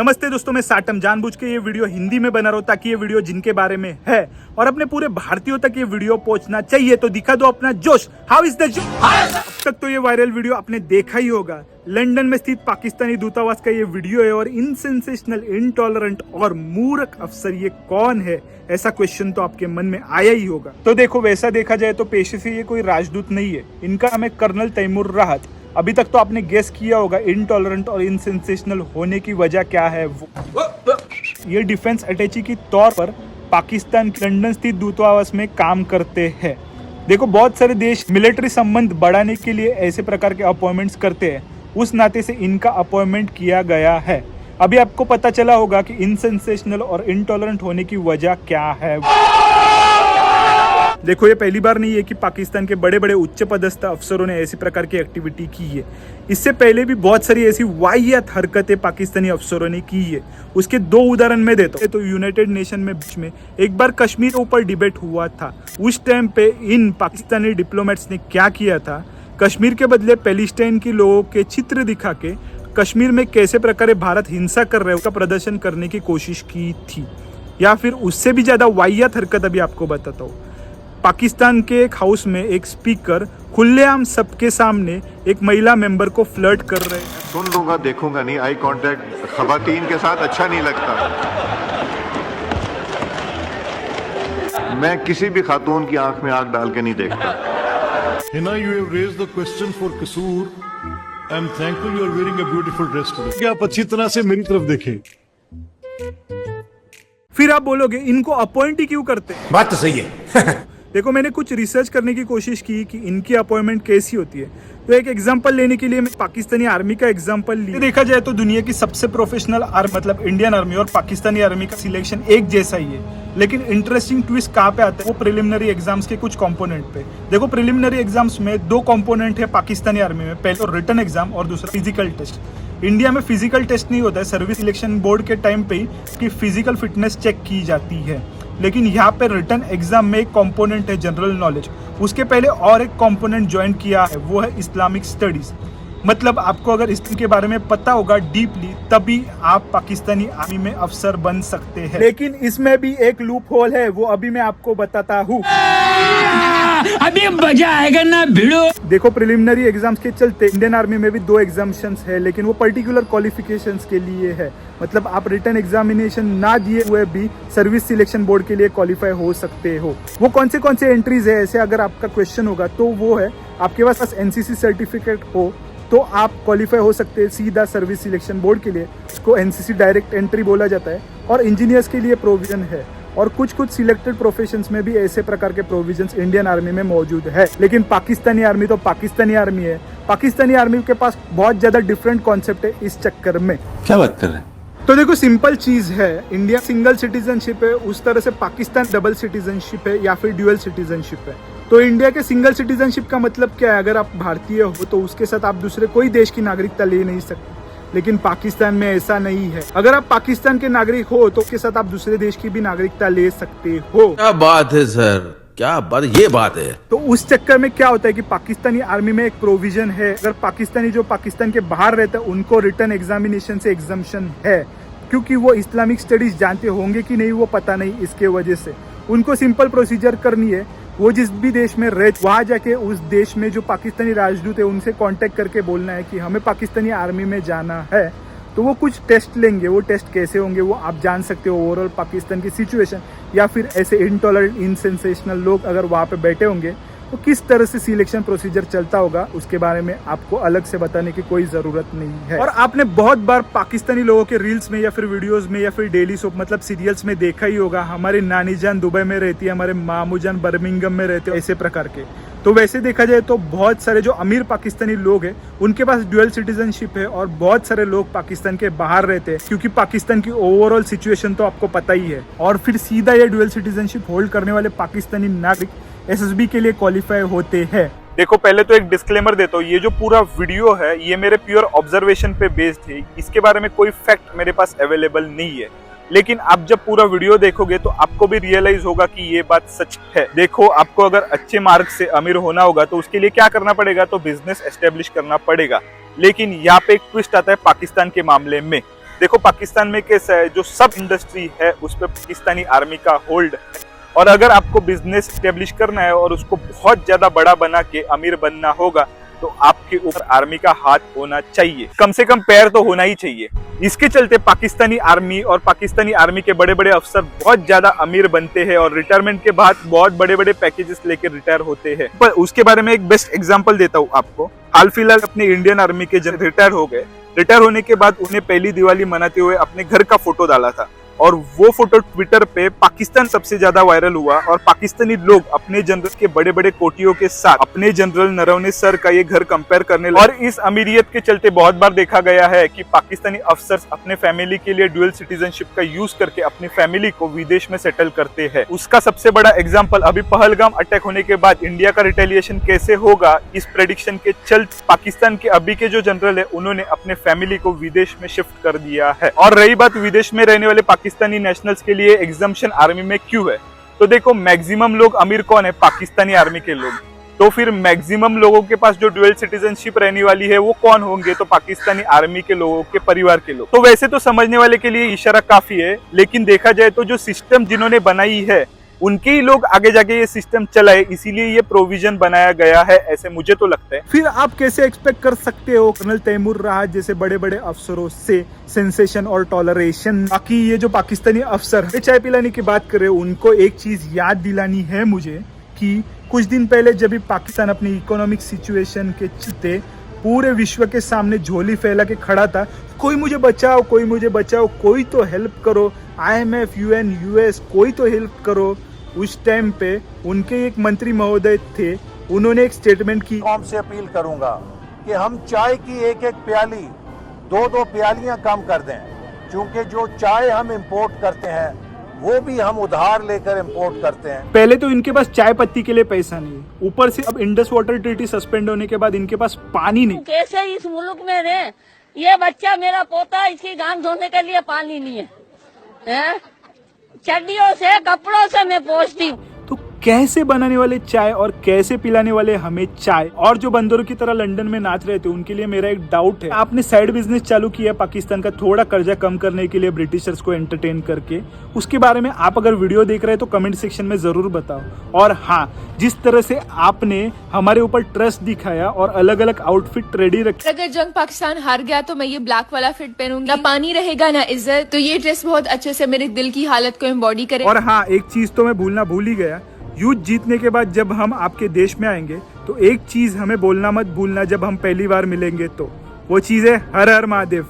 नमस्ते दोस्तों, मैं साटम जानबूझ के ये वीडियो हिंदी में बना रहा हूँ ताकि ये वीडियो जिनके बारे में है और अपने पूरे भारतीयों तक ये वीडियो पहुंचना चाहिए, तो दिखा दो अपना जोश। हाउ इज द जोश? अब तक तो ये वायरल वीडियो आपने देखा ही होगा। लंदन में स्थित पाकिस्तानी दूतावास का ये वीडियो है और इनसेंसेशनल, इनटॉलरेंट और मूर्ख अफसर ये कौन है, ऐसा क्वेश्चन तो आपके मन में आया ही होगा। तो देखो, वैसा देखा जाए तो पेशे से ये कोई राजदूत नहीं है, इनका नाम है कर्नल तैमूर राहत। अभी तक तो आपने गेस किया होगा इनटॉलरेंट और इनसेंसेशनल होने की वजह क्या है। ये डिफेंस अटैची के तौर पर पाकिस्तान के लंदन स्थित दूतावास में काम करते हैं। देखो, बहुत सारे देश मिलिट्री संबंध बढ़ाने के लिए ऐसे प्रकार के अपॉइंटमेंट्स करते हैं, उस नाते से इनका अपॉइंटमेंट किया गया है। अभी आपको पता चला होगा कि इनसेंसेशनल और इनटॉलरेंट होने की वजह क्या है। देखो, ये पहली बार नहीं है कि पाकिस्तान के बड़े बड़े उच्च पदस्थ अफसरों ने ऐसी प्रकार की एक्टिविटी की है। इससे पहले भी बहुत सारी ऐसी वाहियात हरकतें पाकिस्तानी अफसरों ने की है। उसके दो उदाहरण मैं देता हूँ। तो यूनाइटेड नेशन में बीच में एक बार कश्मीर के ऊपर डिबेट हुआ था। उस टाइम पे इन पाकिस्तानी डिप्लोमेट्स ने क्या किया था, कश्मीर के बदले पैलेस्टाइन के लोगों के चित्र दिखा के कश्मीर में कैसे प्रकार भारत हिंसा कर रहे उसका प्रदर्शन करने की कोशिश की थी। या फिर उससे भी ज्यादा वाहियात हरकत अभी आपको बताता हूँ। पाकिस्तान के एक हाउस में एक स्पीकर खुलेआम सबके सामने एक महिला मेंबर को फ्लर्ट कर रहे हैं। सुन लूंगा, देखूंगा नहीं। आई कांटेक्ट खवातीन के साथ अच्छा नहीं लगता। मैं किसी भी खातून की आंख में आंख डाल के नहीं देखता। Hina, you have raised the question for Kasoor. I am thankful you are wearing a beautiful dress today. क्या आप अच्छी तरह से मेरी तरफ देखें। फिर आप बोलोगे इनको अपॉइंट ही क्यों करते हैं? बात तो सही है। देखो, मैंने कुछ रिसर्च करने की कोशिश की कि इनकी अपॉइंटमेंट कैसी होती है। तो एक एग्जांपल लेने के लिए मैं पाकिस्तानी आर्मी का एग्जांपल लिया। देखा जाए तो दुनिया की सबसे प्रोफेशनल आर्मी मतलब इंडियन आर्मी और पाकिस्तानी आर्मी का सिलेक्शन एक जैसा ही है। लेकिन इंटरेस्टिंग ट्विस्ट कहाँ पे आता है, वो प्रिलिमिनरी एग्जाम्स के कुछ कंपोनेंट पे। देखो, प्रिलिमिनरी एग्जाम्स में दो कंपोनेंट है पाकिस्तानी आर्मी में, पहले तो रिटन एग्जाम और दूसरा फिजिकल टेस्ट। इंडिया में फिजिकल टेस्ट नहीं होता है, सर्विस सिलेक्शन बोर्ड के टाइम पे ही उसकी फिजिकल फिटनेस चेक की जाती है। लेकिन यहाँ पे रिटन एग्जाम में एक कंपोनेंट है जनरल नॉलेज, उसके पहले और एक कंपोनेंट ज्वाइन किया है, वो है इस्लामिक स्टडीज। मतलब आपको अगर इसके बारे में पता होगा डीपली, तभी आप पाकिस्तानी आर्मी में अफसर बन सकते हैं। लेकिन इसमें भी एक लूप होल है, वो अभी मैं आपको बताता हूँ। अभी मजा आएगा ना भिड़ो। देखो, प्रिलिमिनरी एग्जाम्स के चलते इंडियन आर्मी में भी दो एग्जाम्शंस है, लेकिन वो पर्टिकुलर क्वालिफिकेशंस के लिए है। मतलब आप रिटन एग्जामिनेशन ना दिए हुए भी सर्विस सिलेक्शन बोर्ड के लिए क्वालिफाई हो सकते हो। वो कौन से एंट्रीज है, ऐसे अगर आपका क्वेश्चन होगा तो वो है आपके पास एनसीसी सर्टिफिकेट हो तो आप क्वालिफाई हो सकते हैं सीधा सर्विस सिलेक्शन बोर्ड के लिए। इसको एनसीसी डायरेक्ट एंट्री बोला जाता है। और इंजीनियर्स के लिए प्रोविजन है और कुछ सिलेक्टेड प्रोफेशंस में भी ऐसे प्रकार के प्रोविजंस इंडियन आर्मी में मौजूद है। लेकिन पाकिस्तानी आर्मी तो पाकिस्तानी आर्मी है। पाकिस्तानी आर्मी के पास बहुत ज्यादा डिफरेंट कॉन्सेप्ट है इस चक्कर में। क्या बात कर रहे हैं? तो देखो, सिंपल चीज है, इंडिया सिंगल सिटीजनशिप है, उस तरह से पाकिस्तान डबल सिटीजनशिप है या फिर ड्यूअल सिटीजनशिप है। तो इंडिया के सिंगल सिटीजनशिप का मतलब क्या है, अगर आप भारतीय हो तो उसके साथ आप दूसरे कोई देश की नागरिकता ले नहीं सकते। लेकिन पाकिस्तान में ऐसा नहीं है। अगर आप पाकिस्तान के नागरिक हो तो उसके साथ आप दूसरे देश की भी नागरिकता ले सकते हो। क्या बात है सर, क्या बात, ये बात है। तो उस चक्कर में क्या होता है कि पाकिस्तानी आर्मी में एक प्रोविजन है, अगर पाकिस्तानी जो पाकिस्तान के बाहर रहते हैं उनको रिटन एग्जामिनेशन से एग्जम्पशन है। क्योंकि वो इस्लामिक स्टडीज जानते होंगे कि नहीं वो पता नहीं, इसके वजह से उनको सिंपल प्रोसीजर करनी है। वो जिस भी देश में रहे वहां जाके उस देश में जो पाकिस्तानी राजदूत है उनसे कांटेक्ट करके बोलना है कि हमें पाकिस्तानी आर्मी में जाना है। तो वो कुछ टेस्ट लेंगे, वो टेस्ट कैसे होंगे वो आप जान सकते हो। ओवरऑल पाकिस्तान की सिचुएशन या फिर ऐसे इनटॉलरेंट, इनसेंसेशनल लोग अगर वहाँ पे बैठे होंगे तो किस तरह से सिलेक्शन प्रोसीजर चलता होगा उसके बारे में आपको अलग से बताने की कोई जरूरत नहीं है। और आपने बहुत बार पाकिस्तानी लोगों के रील्स में या फिर वीडियोस में या फिर डेली सोप मतलब सीरियल्स में देखा ही होगा, हमारी नानी जान दुबई में रहती है, हमारे मामू जान बर्मिंघम में रहते हैं, ऐसे प्रकार के। तो वैसे देखा जाए तो बहुत सारे जो अमीर पाकिस्तानी लोग हैं उनके पास ड्यूअल सिटीजनशिप है और बहुत सारे लोग पाकिस्तान के बाहर रहते हैं, क्योंकि पाकिस्तान की ओवरऑल सिचुएशन तो आपको पता ही है। और फिर सीधा ये ड्यूअल सिटीजनशिप होल्ड करने वाले पाकिस्तानी नागरिक एसएसबी के लिए क्वालिफाई होते हैं। देखो, पहले तो एक डिस्क्लेमर देता हूँ, ये जो पूरा वीडियो है ये मेरे प्योर ऑब्जर्वेशन पे बेस्ड है। इसके बारे में कोई फैक्ट मेरे पास अवेलेबल नहीं है। लेकिन आप जब पूरा वीडियो देखोगे तो आपको भी रियलाइज होगा कि ये बात सच है। देखो, आपको अगर अच्छे मार्क से अमीर होना होगा तो उसके लिए क्या करना पड़ेगा, तो बिजनेस एस्टेब्लिश करना पड़ेगा। लेकिन यहाँ पे एक ट्विस्ट आता है पाकिस्तान के मामले में। देखो पाकिस्तान में कैसा है, जो सब इंडस्ट्री है उस पर पाकिस्तानी आर्मी का होल्ड है। और अगर आपको बिजनेस स्टेब्लिश करना है और उसको बहुत ज्यादा बड़ा बना के अमीर बनना होगा तो आपके ऊपर आर्मी का हाथ होना चाहिए, कम से कम पैर तो होना ही चाहिए। इसके चलते पाकिस्तानी आर्मी और पाकिस्तानी आर्मी के बड़े बड़े अफसर बहुत ज्यादा अमीर बनते हैं और रिटायरमेंट के बाद बहुत बड़े बड़े पैकेजेस लेकर रिटायर होते हैं। पर उसके बारे में एक बेस्ट एग्जांपल देता हूँ आपको। हाल फिलहाल अपने इंडियन आर्मी के जब रिटायर हो गए, रिटायर होने के बाद उन्हें पहली दिवाली मनाते हुए अपने घर का फोटो डाला था और वो फोटो ट्विटर पे पाकिस्तान सबसे ज्यादा वायरल हुआ और पाकिस्तानी लोग अपने जनरल के बड़े बड़े कोटियों के साथ अपने जनरल नरवणे सर का ये घर कंपेयर करने लगे। और इस अमीरियत के चलते बहुत बार देखा गया है कि पाकिस्तानी अफसर्स अपने फैमिली के लिए ड्यूअल सिटीजनशिप का यूज करके अपनी फैमिली को विदेश में सेटल करते हैं। उसका सबसे बड़ा एग्जाम्पल अभी पहलगाम अटैक होने के बाद इंडिया का रिटेलिएशन कैसे होगा, इस प्रेडिक्शन के चलते पाकिस्तान के अभी के जो जनरल है उन्होंने अपने फैमिली को विदेश में शिफ्ट कर दिया है। और रही बात विदेश में रहने वाले पाकिस्तानी नेशनल्स के लिए एग्जम्पशन आर्मी में क्यों है, तो देखो मैक्सिमम लोग अमीर कौन है, पाकिस्तानी आर्मी के लोग। तो फिर मैक्सिमम लोगों के पास जो ड्यूअल सिटीजनशिप रहने वाली है वो कौन होंगे, तो पाकिस्तानी आर्मी के लोगों के परिवार के लोग। तो वैसे तो समझने वाले के लिए इशारा काफी है, लेकिन देखा जाए तो जो सिस्टम जिन्होंने बनाई है उनके ही लोग आगे जाके ये सिस्टम चलाए, इसीलिए ये प्रोविजन बनाया गया है, ऐसे मुझे तो लगता है। फिर आप कैसे एक्सपेक्ट कर सकते हो कर्नल तैमूर राहत जैसे बड़े बड़े अफसरों से सेंसेशन और टॉलरेशन। बाकी ये जो पाकिस्तानी अफसर चाय पिलाने की बात कर रहे हो, उनको एक चीज याद दिलानी है मुझे कि कुछ दिन पहले जब भी पाकिस्तान अपनी इकोनॉमिक सिचुएशन के चलते पूरे विश्व के सामने झोली फैला के खड़ा था, कोई मुझे बचाओ, कोई मुझे बचाओ, कोई तो हेल्प करो, IMF, UN, US, कोई तो हेल्प करो। उस टाइम पे उनके एक मंत्री महोदय थे, उन्होंने एक स्टेटमेंट की। कौम से अपील करूंगा कि हम चाय की एक एक प्याली, दो प्यालियां कम कर दें, क्योंकि जो चाय हम इंपोर्ट करते हैं वो भी हम उधार लेकर इंपोर्ट करते हैं। पहले तो इनके पास चाय पत्ती के लिए पैसा नहीं, ऊपर से अब इंडस वाटर ट्रीटी सस्पेंड होने के बाद इनके पास पानी नहीं। कैसे इस मुल्क में रहे, ये बच्चा मेरा पोता, इसकी गांग धोने के लिए पानी नहीं है? चड्डियों से कपड़ों से मैं पोंछती हूँ। तो कैसे बनाने वाले चाय और कैसे पिलाने वाले हमें चाय। और जो बंदरों की तरह लंदन में नाच रहे थे उनके लिए मेरा एक डाउट है, आपने साइड बिजनेस चालू किया पाकिस्तान का थोड़ा कर्जा कम करने के लिए ब्रिटिशर्स को एंटरटेन करके, उसके बारे में आप अगर वीडियो देख रहे हैं तो कमेंट सेक्शन में जरूर बताओ। और हाँ, जिस तरह से आपने हमारे ऊपर ट्रस्ट दिखाया और अलग अलग आउटफिट रेडी रखे। अगर जंग पाकिस्तान हार गया तो मैं ये ब्लैक वाला फिट पहनूंगी, ना पानी रहेगा ना इज्जत, तो ये ड्रेस बहुत अच्छे से मेरे दिल की हालत को एम्बॉडी करे। और हाँ, एक चीज तो मैं भूल ही गया, युद्ध जीतने के बाद जब हम आपके देश में आएंगे तो एक चीज हमें बोलना मत भूलना, जब हम पहली बार मिलेंगे तो वो चीज है हर हर महादेव।